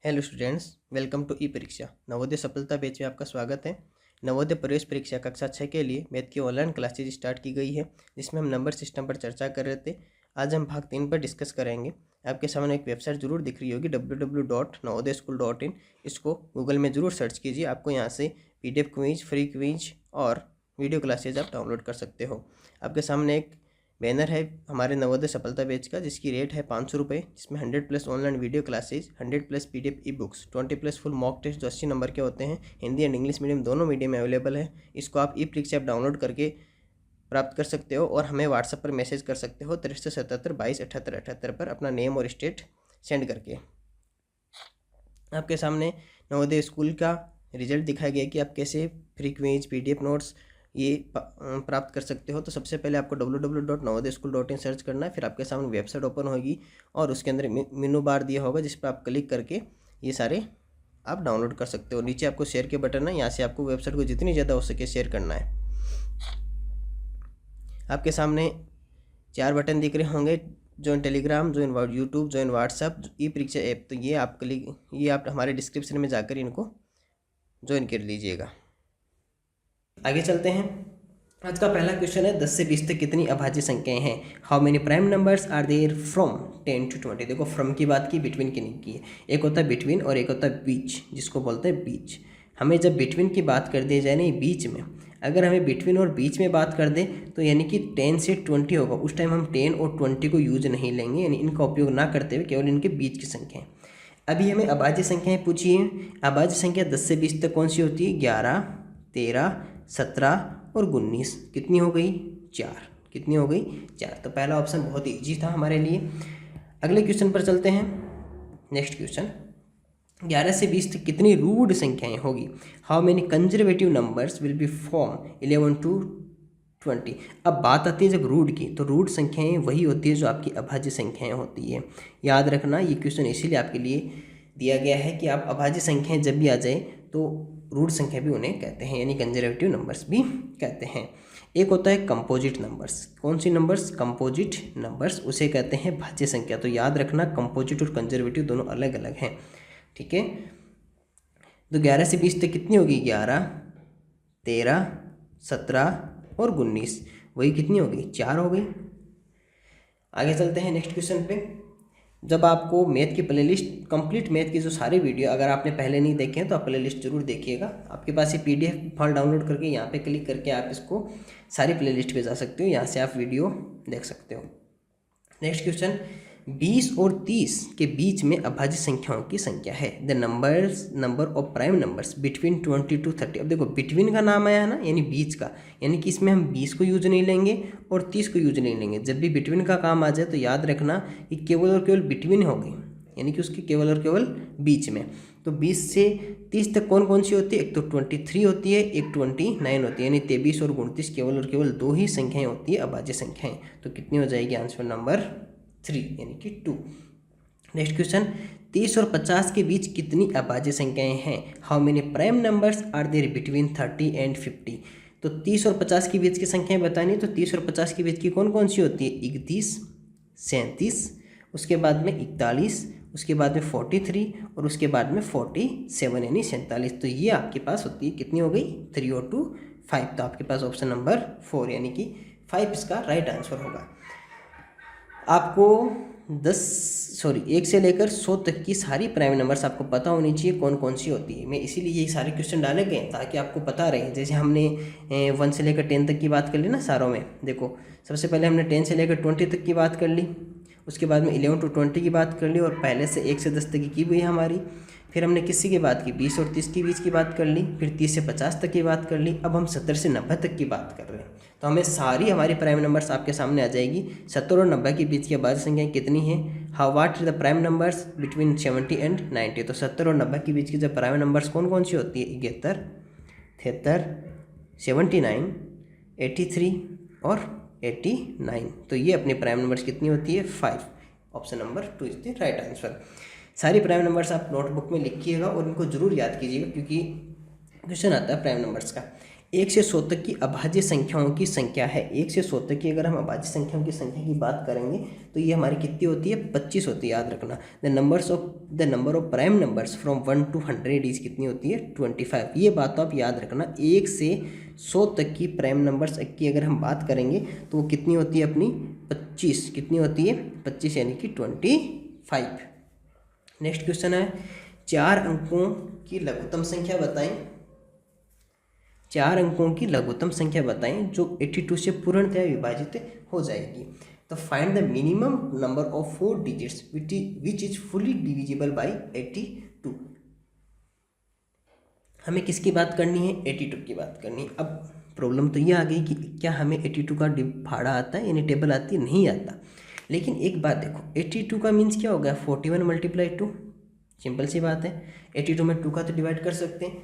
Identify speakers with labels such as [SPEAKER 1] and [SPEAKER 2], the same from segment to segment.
[SPEAKER 1] Hello students, welcome to ई परीक्षा नवोदय सफलता batch में आपका स्वागत है। नवोदय प्रवेश परीक्षा कक्षा 6 के लिए मैथ की ऑनलाइन क्लासेज स्टार्ट की गई है, जिसमें हम नंबर सिस्टम पर चर्चा कर रहे थे। आज हम भाग 3 पर डिस्कस करेंगे। आपके सामने एक वेबसाइट जरूर दिख रही होगी www.navodayaschool.in। इसको गूगल में ज़रूर सर्च कीजिए। आपको यहाँ से PDF क्विज, फ्री क्विज और वीडियो क्लासेज आप डाउनलोड कर सकते हो। आपके सामने एक बैनर है हमारे नवोदय सफलता बैच का, जिसकी रेट है 500 रुपये, जिसमें 100+ online video classes, 100+ PDF e books, 20+ full mock test जो 80 नंबर के होते हैं, हिंदी एंड इंग्लिश मीडियम दोनों मीडियम में अवेलेबल है। इसको आप ई परीक्षा ऐप डाउनलोड करके प्राप्त कर सकते हो और हमें व्हाट्सएप पर मैसेज कर सकते हो 6377227878 पर अपना नेम और स्टेट सेंड करके। आपके सामने नवोदय स्कूल का रिजल्ट दिखाया गया कि आप कैसे फ्री क्विज, PDF नोट्स ये प्राप्त कर सकते हो। तो सबसे पहले आपको www.navodayaschool.in सर्च करना है। फिर आपके सामने वेबसाइट ओपन होगी और उसके अंदर मेनू बार दिया होगा, जिस पर आप क्लिक करके ये सारे आप डाउनलोड कर सकते हो। नीचे आपको शेयर के बटन है, यहाँ से आपको वेबसाइट को जितनी ज़्यादा हो सके शेयर करना है। आपके सामने 4 बटन दिख रहे होंगे, join Telegram, join YouTube, join WhatsApp, e Pariksha app. तो ये आप हमारे डिस्क्रिप्शन में जाकर इनको ज्वाइन कर लीजिएगा। आगे चलते हैं। आज का पहला क्वेश्चन है 10 से 20 तक कितनी अभाज्य संख्याएं हैं। How many prime numbers are there from 10 to 20। देखो, फ्रॉम की बात की, बिटवीन की नहीं की है। एक होता है बिटवीन और एक होता है बीच, जिसको बोलते हैं बीच। हमें जब बिटवीन की बात कर दी जाए, नहीं बीच में, अगर हमें बिटवीन और बीच में बात कर दे तो यानी कि 10 से 20 होगा, उस टाइम हम 10 और 20 को यूज नहीं लेंगे, यानी इनका उपयोग ना करते हुए केवल इनके बीच की संख्याएं। अभी हमें अभाज्य संख्याएं पूछी है। अभाज्य संख्या 10 से 20 तक कौन सी होती है? 11, 13, 17 और 19। कितनी हो गई? 4। कितनी हो गई? 4। तो पहला ऑप्शन बहुत ईजी था हमारे लिए। अगले क्वेश्चन पर चलते हैं। नेक्स्ट क्वेश्चन, 11 से 20 तक कितनी रूट संख्याएं होगी। How many conservative numbers will be form 11 to 20। अब बात आती है जब रूट की, तो रूट संख्याएं वही होती है जो आपकी अभाज्य संख्याएं होती है। याद रखना, ये क्वेश्चन इसीलिए आपके लिए दिया गया है कि आप अभाज्य संख्याएं जब भी आ जाए तो रूट संख्या भी उन्हें कहते हैं, यानी कंजर्वेटिव नंबर्स भी कहते हैं। एक होता है कंपोजिट नंबर्स। कौन सी नंबर्स? कंपोजिट नंबर्स, उसे कहते हैं भाज्य संख्या। तो याद रखना, कंपोजिट और कंजर्वेटिव दोनों अलग अलग हैं, ठीक है। तो 11 से 20 तक कितनी होगी? 11, 13, 17 और 19। वही कितनी हो गई? 4 हो गई। आगे चलते हैं नेक्स्ट क्वेश्चन पे। जब आपको मैथ की प्लेलिस्ट, कंप्लीट मैथ की जो सारे वीडियो अगर आपने पहले नहीं देखे हैं तो आप प्लेलिस्ट जरूर देखिएगा। आपके पास ये PDF फाइल डाउनलोड करके यहाँ पे क्लिक करके आप इसको सारी प्लेलिस्ट पे जा सकते हो, यहाँ से आप वीडियो देख सकते हो। नेक्स्ट क्वेश्चन, 20 और 30 के बीच में अभाज्य संख्याओं की संख्या है। The number of prime numbers between 20 to 30। अब देखो, बिटवीन का नाम आया है ना, यानी बीच का, यानी कि इसमें हम 20 को यूज नहीं लेंगे और 30 को यूज नहीं लेंगे। जब भी बिटवीन का काम आ जाए तो याद रखना कि केवल और केवल बिटवीन होगी, यानी कि उसके केवल और केवल बीच में। तो 20 से 30 तक कौन कौन सी होती है? एक तो 23 होती है, एक 29 होती है, यानी 23 और 29 केवल और केवल 2 ही संख्याएं होती है अभाज्य संख्याएं। तो कितनी हो जाएगी? आंसर नंबर 3, यानी कि 2। नेक्स्ट क्वेश्चन, 30 और 50 के बीच कितनी अभाज्य संख्याएं हैं। How many prime numbers are there between 30 and 50। तो 30 और 50 के बीच की संख्याएं बतानी, तो 30 और 50 के बीच की कौन कौन सी होती है? 31, 37, उसके बाद में 41, उसके बाद में 43 और उसके बाद में 47, यानी 47। तो ये आपके पास होती है, कितनी हो गई? 3 और 2 5। तो आपके पास ऑप्शन नंबर 4, यानी कि 5 इसका राइट आंसर होगा। आपको 1 से लेकर 100 तक की सारी प्राइम नंबर्स आपको पता होनी चाहिए कौन कौन सी होती है। मैं इसीलिए ये सारे क्वेश्चन डाले गए ताकि आपको पता रहे। जैसे हमने 1 से लेकर 10 तक की बात कर ली ना सारों में। देखो, सबसे पहले हमने 10 से लेकर 20 तक की बात कर ली, उसके बाद में 11 to 20 की बात कर ली, और पहले से 1 से 10 तक की हुई है हमारी। फिर हमने किसी की बात की? 20 और 30 के बीच की बात कर ली। फिर 30 से 50 तक की बात कर ली। अब हम 70 से 90 तक की बात कर रहे हैं। तो हमें सारी हमारी प्राइम नंबर्स आपके सामने आ जाएगी। 70 और 90 के बीच की अभाज्य संख्याएं कितनी है? How what is the prime numbers between 70 and 90। तो 70 और 90 के बीच की जब प्राइम नंबर्स कौन कौन सी होती है? 71, 73, 79, 83 और 89। तो ये अपनी प्राइम नंबर्स कितनी होती है? 5। Option number 2 is the right answer. सारी प्राइम नंबर्स आप नोटबुक में लिखिएगा और इनको जरूर याद कीजिएगा, क्योंकि क्वेश्चन आता है प्राइम नंबर्स का। 1 से 100 तक की अभाज्य संख्याओं की संख्या है। 1 से 100 तक की अगर हम अभाज्य संख्याओं की संख्या की बात करेंगे तो ये हमारी कितनी होती है, 25 होती है। याद रखना the number of prime numbers from 1 to 100 is कितनी होती है, 25। ये बात तो आप याद रखना। 1 से 100 तक की प्राइम नंबर्स की अगर हम बात करेंगे तो वो कितनी होती है अपनी, 25। कितनी होती है, 25 यानी कि 25। नेक्स्ट क्वेश्चन है 4 अंकों की लघुत्तम संख्या बताएं। 4 अंकों की लघुत्तम संख्या बताएं जो 82 से पूर्णतया विभाजित हो जाएगी। तो find the minimum number of 4 digits which is fully divisible by 82। हमें किसकी बात करनी है, 82 की बात करनी है। अब प्रॉब्लम तो ये आ गई कि क्या हमें 82 का फाड़ा आता है, यानी टेबल आती है, नहीं आता। लेकिन एक बात देखो, 82 का मीन्स क्या हो गया, 41 × 2। सिंपल सी बात है, 82 में 2 का तो डिवाइड कर सकते हैं।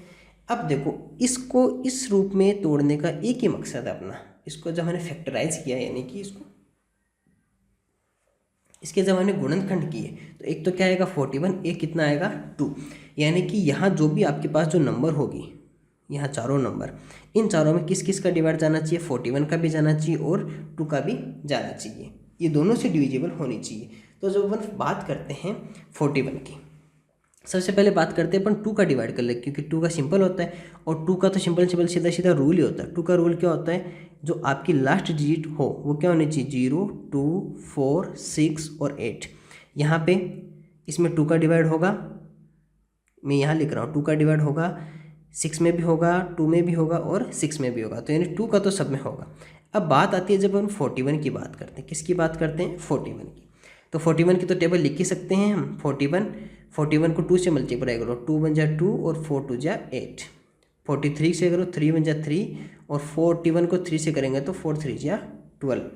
[SPEAKER 1] अब देखो इसको इस रूप में तोड़ने का एक ही मकसद है अपना। इसको जब मैंने फैक्टराइज किया, यानी कि इसके जब मैंने गुणनखंड किए, तो एक तो क्या आएगा 41, एक कितना आएगा 2। यानी कि यहाँ जो भी आपके पास जो नंबर होगी, यहाँ चारों नंबर, इन चारों में किस किस का डिवाइड जाना चाहिए, 41 का भी जाना चाहिए और 2 का भी जाना चाहिए। ये दोनों से डिविजिबल होनी चाहिए। तो जब अपन बात करते हैं 41 की, सबसे पहले बात करते हैं अपन 2 का डिवाइड कर ले, क्योंकि 2 का सिंपल होता है और 2 का तो सिंपल सीधा सीधा रूल ही होता है। 2 का रूल क्या होता है, जो आपकी लास्ट डिजिट हो वो क्या होनी चाहिए, 0, 2, 4, 6 और 8। यहाँ पे इसमें 2 का डिवाइड होगा, मैं यहाँ लिख रहा हूँ 2 का डिवाइड होगा, 6 में भी होगा, 2 में भी होगा और 6 में भी होगा। तो यानी 2 का तो सब में होगा। अब बात आती है जब हम 41 की बात करते हैं, किसकी बात करते हैं, 41 की। तो 41 की तो टेबल लिख ही सकते हैं हम। 41 को 2 से मल्टीप्लाई करो, 2 × 1 = 2 और 4 × 2 = 8। 43 से करो, 3 × 1 = 3 और 41 को 3 से करेंगे तो 4 × 3 = 12।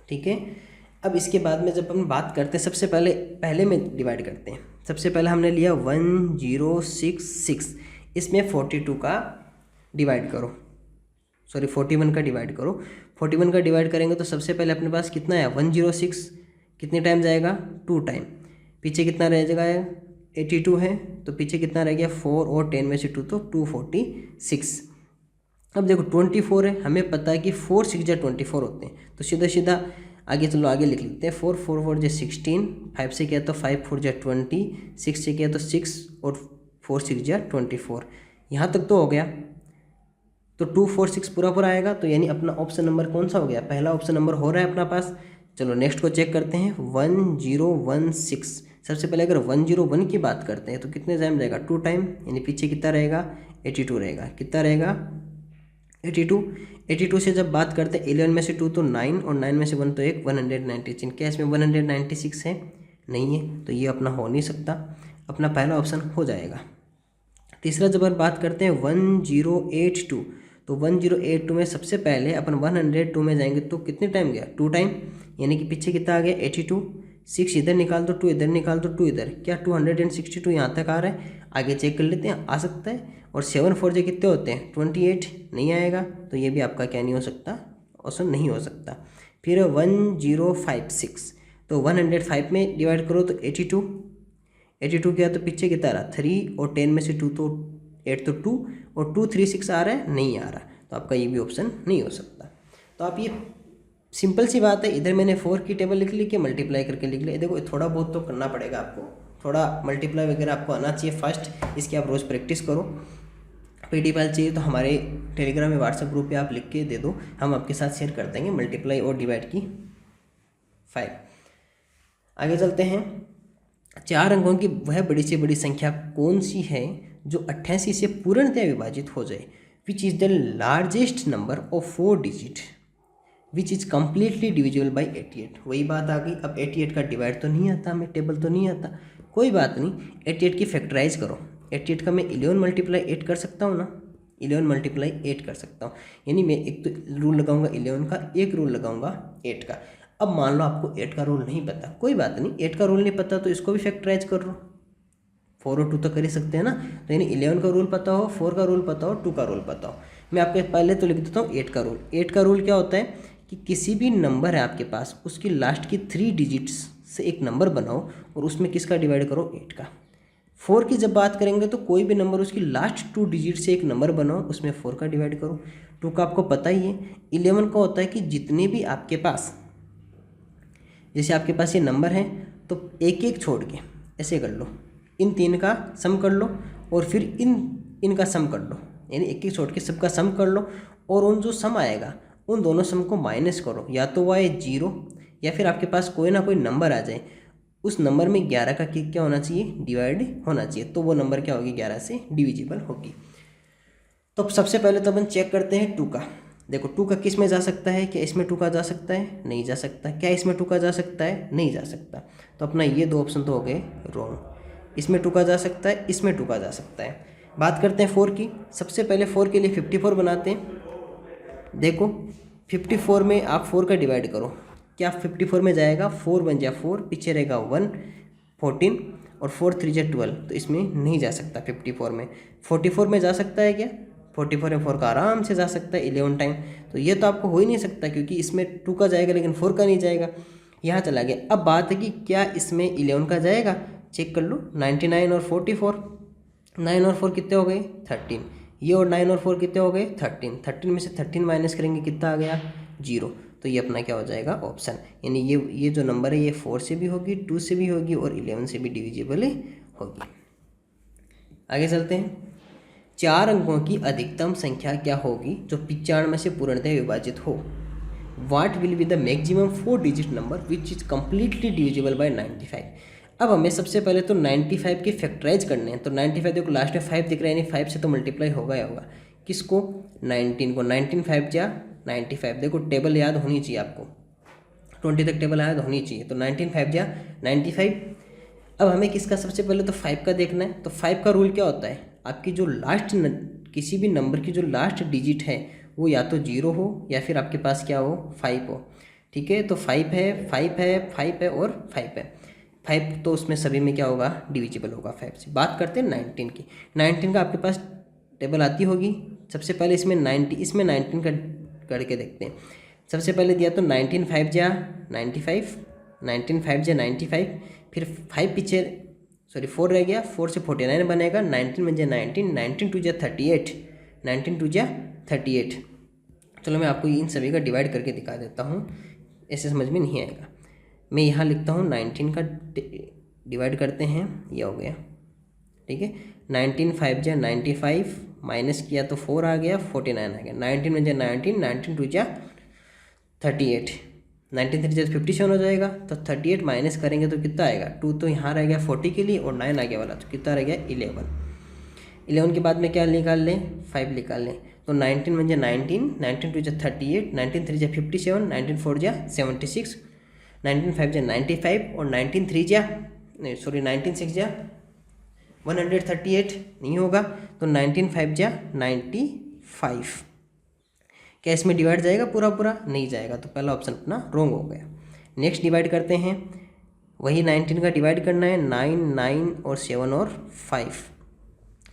[SPEAKER 1] ठीक है। अब इसके बाद में जब हम बात करते हैं, सबसे पहले में डिवाइड करते हैं। सबसे पहले हमने लिया 1066, इसमें 42 का डिवाइड करो, सॉरी 41 का डिवाइड करो। 41 का डिवाइड करेंगे तो सबसे पहले अपने पास कितना है, 106 कितने टाइम जाएगा, 2 टाइम। पीछे कितना रह जाएगा, 82 है, तो पीछे कितना रह गया, 4 और 10 में से 2 तो 246। अब देखो 24 है, हमें पता है कि 4 × 6 = 24 होते हैं। तो सीधा सीधा आगे चलो, आगे लिख लेते हैं। 4 × 4 = 16, 5 से किया तो 5 × 4 = 20, 6 से किया तो 6 और 4 × 6 = 24। यहाँ तक तो हो गया। तो 2, 4, 6 पूरा आएगा। तो यानी अपना ऑप्शन नंबर कौन सा हो गया, पहला ऑप्शन नंबर हो रहा है अपना पास। चलो नेक्स्ट को चेक करते हैं, 1016। सबसे पहले अगर 101 की बात करते हैं तो कितने टाइम जाएगा, 2 टाइम। यानी पीछे कितना रहेगा, 82 रहेगा। कितना रहेगा, 82। 82 से जब बात करते हैं 11 में से 2 तो 9 और 9 में से 1 तो 1, 196। क्या इसमें 196 है, नहीं है, तो ये अपना हो नहीं सकता। अपना पहला ऑप्शन हो जाएगा। तीसरा जब हम बात करते हैं 1082, तो 1082 में सबसे पहले अपन 102 में जाएंगे तो कितने टाइम गया, 2 टाइम। यानी कि पीछे कितना आ गया, 82। 6 इधर निकाल दो, 2 इधर निकाल दो, 2 इधर, क्या 262 यहाँ तक आ रहा है। आगे चेक कर लेते हैं, आ सकता है। और 7 4 जे कितने होते हैं, 28, नहीं आएगा। तो ये भी आपका क्या नहीं हो सकता, ऑप्शन नहीं हो सकता। फिर 1056, तो 105 में डिवाइड करो तो 82 किया तो पीछे कितना रहा, 3 और 10 में से 2 तो 8 तो 2 और 236 आ रहा है, नहीं आ रहा। तो आपका ये भी ऑप्शन नहीं हो सकता। तो आप ये सिंपल सी बात है, इधर मैंने 4 की टेबल लिख ली कि मल्टीप्लाई करके लिख लिया। देखो थोड़ा बहुत तो करना पड़ेगा आपको, थोड़ा मल्टीप्लाई वगैरह आपको आना चाहिए फर्स्ट। इसकी आप रोज़ प्रैक्टिस करो। पीडी फाइल चाहिए तो हमारे टेलीग्राम में व्हाट्सएप ग्रुप पे आप लिख के दे दो, हम आपके साथ शेयर कर देंगे मल्टीप्लाई और डिवाइड की फाइल। आगे चलते हैं। 4 अंकों की वह बड़ी से बड़ी संख्या कौन सी है जो 88 से पूर्णतया विभाजित हो जाए, which is the largest number of 4 digit which is completely divisible by 88। वही बात आ गई। अब 88 का डिवाइड तो नहीं आता, हमें टेबल तो नहीं आता, कोई बात नहीं। 88 की फैक्टराइज करो। 88 का मैं 11 × 8 कर सकता हूँ ना, 11 × 8 कर सकता हूँ। यानी मैं एक तो रूल लगाऊंगा 11 का, एक रूल लगाऊंगा 8 का। अब मान लो आपको 8 का रूल नहीं पता, कोई बात नहीं। 8 का रूल नहीं पता तो इसको भी फैक्टराइज कर लो। 4 और 2 तो कर ही सकते हैं ना। तो यानी 11 का रूल पता हो, 4 का रूल पता हो, 2 का रूल पता हो। मैं आपके पहले तो लिख देता हूँ 8 का रूल। 8 का रूल क्या होता है कि किसी भी नंबर है आपके पास, उसकी लास्ट की 3 डिजिट्स से एक नंबर बनाओ और उसमें किसका डिवाइड करो, 8 का। 4 की जब बात करेंगे तो कोई भी नंबर उसकी लास्ट 2 डिजिट से एक नंबर बनाओ, उसमें 4 का डिवाइड करो। 2 का आपको पता ही है। 11 का होता है कि जितने भी आपके पास, जैसे आपके पास ये नंबर है तो एक एक छोड़ के ऐसे कर लो, इन 3 का सम कर लो और फिर इनका सम कर लो, यानी एक एक छोड़ के सबका सम कर लो और उन जो सम आएगा उन दोनों सम को माइनस करो, या तो वो आए 0 या फिर आपके पास कोई ना कोई नंबर आ जाए, उस नंबर में 11 का क्या होना चाहिए, डिवाइड होना चाहिए, तो वो नंबर क्या होगी, 11 से डिविजिबल होगी। तो सबसे पहले तो अपन चेक करते हैं 2 का। देखो 2 का किस में जा सकता है, क्या इसमें 2 का जा सकता है, नहीं जा सकता। क्या इसमें 2 का जा सकता है, नहीं जा सकता। तो अपना ये 2 ऑप्शन तो हो गए रॉन्ग। इसमें 2 का जा सकता है, इसमें 2 का जा सकता है। बात करते हैं 4 की। सबसे पहले 4 के लिए 54 बनाते हैं। देखो 54 में आप 4 का डिवाइड करो, क्या 54 में जाएगा, 4 बन जाए 4, पीछे रहेगा 1, 14 और 4 3 जा 12, तो इसमें नहीं जा सकता 54 में। 44 में जा सकता है क्या, 44 में 4 का आराम से जा सकता है 11 टाइम। तो ये तो आपको हो ही नहीं सकता क्योंकि इसमें 2 का जाएगा लेकिन 4 का नहीं जाएगा, यहाँ चला गया। अब बात है कि क्या इसमें 11 का जाएगा, चेक कर लो। 99 और 44, 9 और 4 कितने हो गए, 13। ये और 9 और 4 कितने हो गए, 13। 13 में से 13 माइनस करेंगे कितना आ गया, 0। तो ये अपना क्या हो जाएगा, ऑप्शन। यानी ये जो नंबर है ये 4 से भी होगी, 2 से भी होगी और 11 से भी डिविजिबल होगी। आगे चलते हैं। 4 अंकों की अधिकतम संख्या क्या होगी जो 95 से पूर्णतः विभाजित हो। What will be the maximum 4 digit number which is completely divisible by 95। अब हमें सबसे पहले तो 95 के फैक्टराइज करने हैं। तो 95 देखो लास्ट में 5 दिख रहा है, यानी 5 से तो मल्टीप्लाई होगा ही होगा। किसको, 19 को। 19 5 जा 95। देखो टेबल याद होनी चाहिए आपको, 20 तक टेबल याद होनी चाहिए। तो 19 5 जा 95। अब हमें किसका, सबसे पहले तो 5 का देखना है। तो 5 का रूल क्या होता है, आपकी जो लास्ट किसी भी नंबर की जो लास्ट डिजिट है वो या तो 0 हो या फिर आपके पास क्या हो, 5 हो। ठीक है, तो 5 है, 5 है, 5 है और 5 है। 5 तो उसमें सभी में क्या होगा, डिविजिबल होगा 5 से। बात करते हैं 19 की। 19 का आपके पास टेबल आती होगी। सबसे पहले इसमें 19 का करके देखते हैं। सबसे पहले दिया तो 19 5 जा 95, 19 5 जा 95, फिर 5 पीछे, सॉरी 4 रह गया, 4 से 49 बनेगा। 19 में जा 19, 19 2 जा 38, 19 2 जा 38। चलो मैं आपको इन सभी का डिवाइड करके दिखा देता हूँ, ऐसे समझ में नहीं आएगा। मैं यहाँ लिखता हूँ 19 का डिवाइड करते हैं, ये हो गया। ठीक है, 19 5 जा 95, माइनस किया तो 4 आ गया, 49 आ गया। 19 में जा 19, 19 2 जा 38, 19 3 जा 57 हो जाएगा। तो 38 माइनस करेंगे तो कितना आएगा, 2 तो यहाँ रह गया 40 के लिए और 9 आ गया वाला, तो कितना रह गया 11। 11 के बाद में क्या निकाल लें, 5 निकाल लें। तो 19 में जा 19, 19 2 जा 38, 19 3 जा 57, 19 4 जा 76, 19 5 जा 95 और 19 3 जा, नहीं सॉरी 19 6 जा 138, नहीं होगा। तो 19 5 जा 95। क्या इसमें डिवाइड जाएगा पूरा पूरा, नहीं जाएगा, तो पहला ऑप्शन अपना रॉन्ग हो गया। नेक्स्ट डिवाइड करते हैं, वही 19 का डिवाइड करना है, 9 9 और 7 और 5।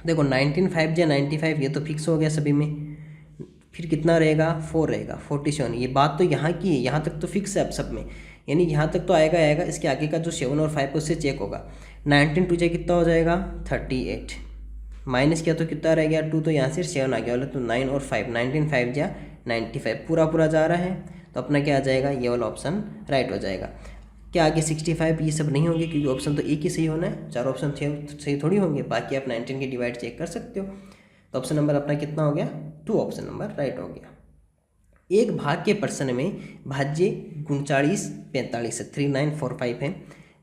[SPEAKER 1] देखो 19 5 जा 95, ये तो फिक्स हो गया सभी में। फिर कितना रहेगा, 4 रहेगा, 47। ये बात तो यहाँ की है, यहाँ तक तो फिक्स है अब सब में, यानी यहाँ तक तो आएगा आएगा। इसके आगे का जो 7 और 5 है उससे चेक होगा। 19 2 जा कितना हो जाएगा, 38, माइनस किया तो कितना रह गया, 2 तो यहाँ से 7 आ गया वाला, तो 9 और 5, 19 5 जा 95, पूरा पूरा जा रहा है। तो अपना क्या आ जाएगा, ये वाला ऑप्शन राइट हो जाएगा। क्या आगे 65 ये सब नहीं होंगे क्योंकि ऑप्शन तो एक ही सही होना है, 4 ऑप्शन सही थोड़ी होंगे। बाकी आप 19 के डिवाइड चेक कर सकते हो। तो ऑप्शन नंबर अपना कितना हो गया, 2 ऑप्शन नंबर राइट हो गया। एक भाग के प्रश्न में भाज्य 39 45 है, 3945 है,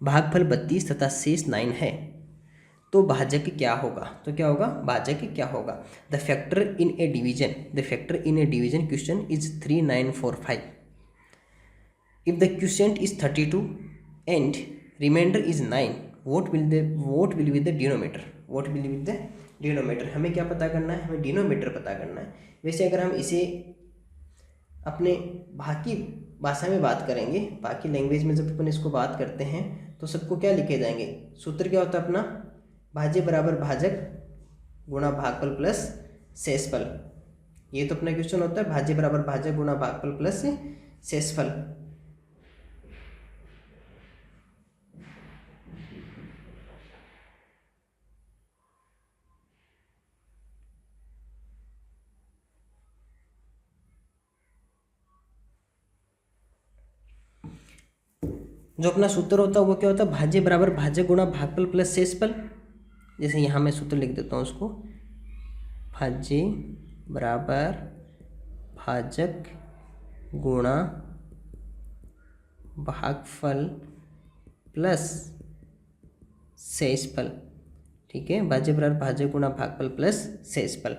[SPEAKER 1] भागफल 32 तथा शेष 9 है, तो भाजक क्या होगा। तो क्या होगा, भाजक क्या होगा। The factor in a division, the factor in a division question is 3945। If the question is 32 and remainder is 9, what will be the denominator, what will be the denominator. हमें क्या पता करना है, हमें डिनोमीटर पता करना है। वैसे अगर हम इसे अपने बाकी भाषा में बात करेंगे, बाकी लैंग्वेज में जब अपन इसको बात करते हैं तो सबको क्या लिखे जाएंगे, सूत्र क्या होता है अपना, भाज्य बराबर भाजक गुणा भागफल प्लस शेषफल। ये तो अपना क्वेश्चन होता है, भाज्य बराबर भाजक गुणा भागफल प्लस शेषफल। जो अपना सूत्र होता है वो क्या होता है, भाज्य बराबर भाज्य गुणा भागफल प्लस शेषफल। जैसे यहाँ मैं सूत्र लिख देता हूँ उसको, भाज्य बराबर भाजक गुणा भागफल प्लस शेषफल। ठीक है, भाज्य बराबर भाज्य गुणा भागफल प्लस शेषफल।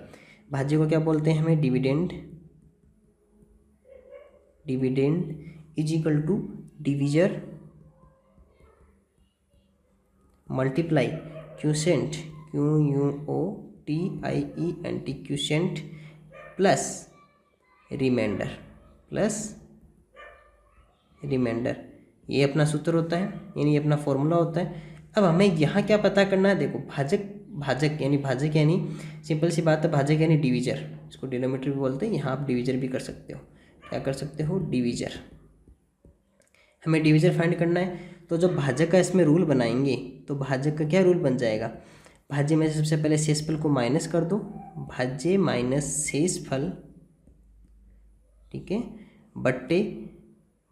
[SPEAKER 1] भाज्य को क्या बोलते हैं हमें, dividend. Dividend is equal to divisor multiply quotient, QUOTIENT quotient plus remainder, ये अपना सूत्र होता है, यानी ये अपना फॉर्मूला होता है। अब हमें यहाँ क्या पता करना है, देखो भाजक यानी सिंपल सी बात है, भाजक यानी डिवीजर, इसको डिनोमिनेटर भी बोलते हैं, यहाँ आप डिवीजर भी कर सकते हो। क्या कर सकते हो, डिवीजर। हमें डिवीजर फाइंड करना है, तो जब भाजक का इसमें रूल बनाएंगे तो भाजक का क्या रूल बन जाएगा, भाज्य में सबसे पहले शेषफल को माइनस कर दो, भाज्य माइनस शेषफल, ठीक है, बट्टे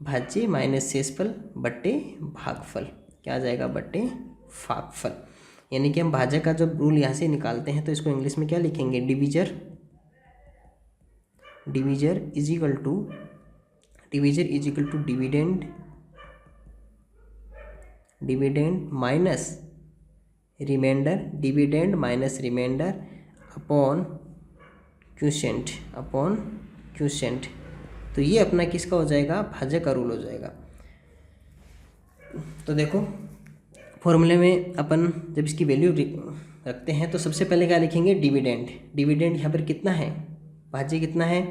[SPEAKER 1] भाज्य माइनस शेषफल बट्टे भागफल, क्या आ जाएगा, बट्टे भागफल। यानी कि हम भाजक का जब रूल यहाँ से निकालते हैं तो इसको इंग्लिश में क्या लिखेंगे, divisor is equal to dividend minus remainder upon quotient. तो ये अपना किसका हो जाएगा, भाजक का रूल हो जाएगा। तो देखो फॉर्मूले में अपन जब इसकी वैल्यू रखते हैं तो सबसे पहले क्या लिखेंगे, डिविडेंड यहाँ पर कितना है, भाज्य कितना है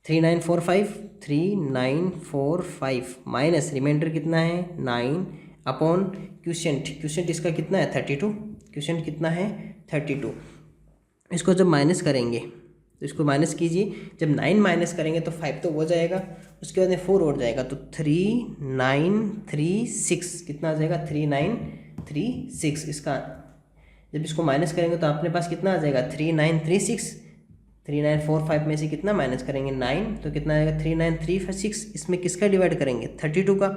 [SPEAKER 1] 3945 माइनस रिमाइंडर कितना है 9 अपॉन क्यूसेंट इसका कितना है 32, क्यूसेंट कितना है 32। इसको जब माइनस करेंगे तो इसको माइनस कीजिए, जब 9 माइनस करेंगे तो 5 तो हो जाएगा, उसके बाद में 4 और जाएगा तो 3936 कितना आ जाएगा 3936। इसका जब इसको माइनस करेंगे तो अपने पास कितना आ जाएगा 3936। 3945 में से कितना माइनस करेंगे 9, तो कितना आएगा 3936। इसमें किसका डिवाइड करेंगे 32 का।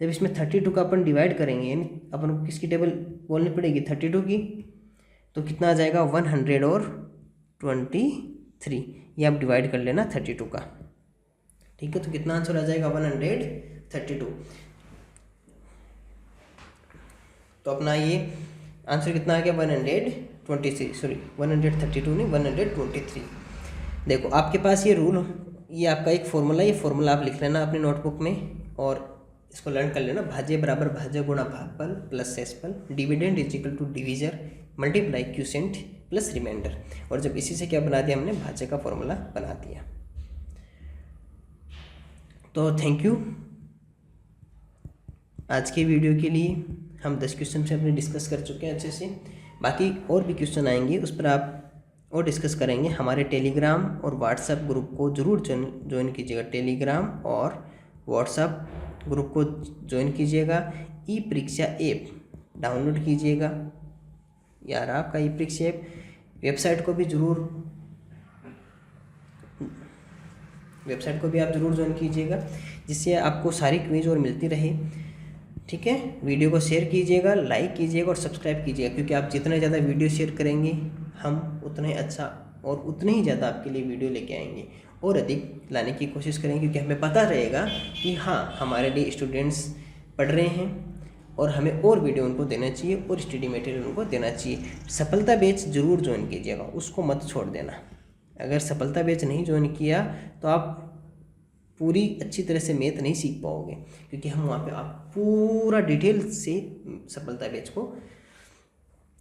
[SPEAKER 1] जब इसमें 32 का अपन डिवाइड करेंगे, यानी अपन को किसकी टेबल बोलनी पड़ेगी 32 की, तो कितना आ जाएगा 123। ये आप डिवाइड कर लेना 32 का, ठीक है। तो कितना आंसर आ जाएगा 132। तो अपना ये आंसर कितना आ गया 132 नहीं 123। देखो आपके पास ये रूल, ये आपका एक फॉर्मूला, ये फॉर्मूला आप लिख लेना अपनी नोटबुक में और इसको लर्न कर लेना। भाज्य बराबर भाज्य गुणा भागफल प्लस शेषफल, dividend is equal to divisor multiply quotient plus reminder. और जब इसी से क्या बना दिया हमने, भाज्य का फॉर्मूला बना दिया। तो थैंक यू। आज के वीडियो के लिए हम 10 क्वेश्चन से अपने डिस्कस कर चुके हैं अच्छे से। बाकी और भी क्वेश्चन आएंगे, उस पर आप और डिस्कस करेंगे। हमारे टेलीग्राम और व्हाट्सएप ग्रुप को ज़रूर ज्वाइन कीजिएगा। टेलीग्राम और व्हाट्सएप ग्रुप को ज्वाइन कीजिएगा। ई परीक्षा ऐप डाउनलोड कीजिएगा यार, आपका ई परीक्षा ऐप। वेबसाइट को भी आप ज़रूर ज्वाइन कीजिएगा, जिससे आपको सारी क्विज और मिलती रहे, ठीक है। वीडियो को शेयर कीजिएगा, लाइक कीजिएगा और सब्सक्राइब कीजिएगा, क्योंकि आप जितना ज़्यादा वीडियो शेयर करेंगे हम उतना ही अच्छा और उतने ही ज़्यादा आपके लिए वीडियो लेके आएंगे और अधिक लाने की कोशिश करेंगे, क्योंकि हमें पता रहेगा कि हाँ हमारे लिए स्टूडेंट्स पढ़ रहे हैं और हमें और वीडियो उनको देना चाहिए और स्टडी मटेरियल उनको देना चाहिए। सफलता बैच ज़रूर ज्वाइन कीजिएगा, उसको मत छोड़ देना। अगर सफलता बैच नहीं ज्वाइन किया तो आप पूरी अच्छी तरह से मैथ नहीं सीख पाओगे, क्योंकि हम वहाँ पे आप पूरा डिटेल से सफलता बैच को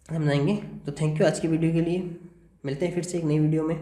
[SPEAKER 1] समझाएंगे। तो थैंक यू आज की वीडियो के लिए। मिलते हैं फिर से एक नई वीडियो में।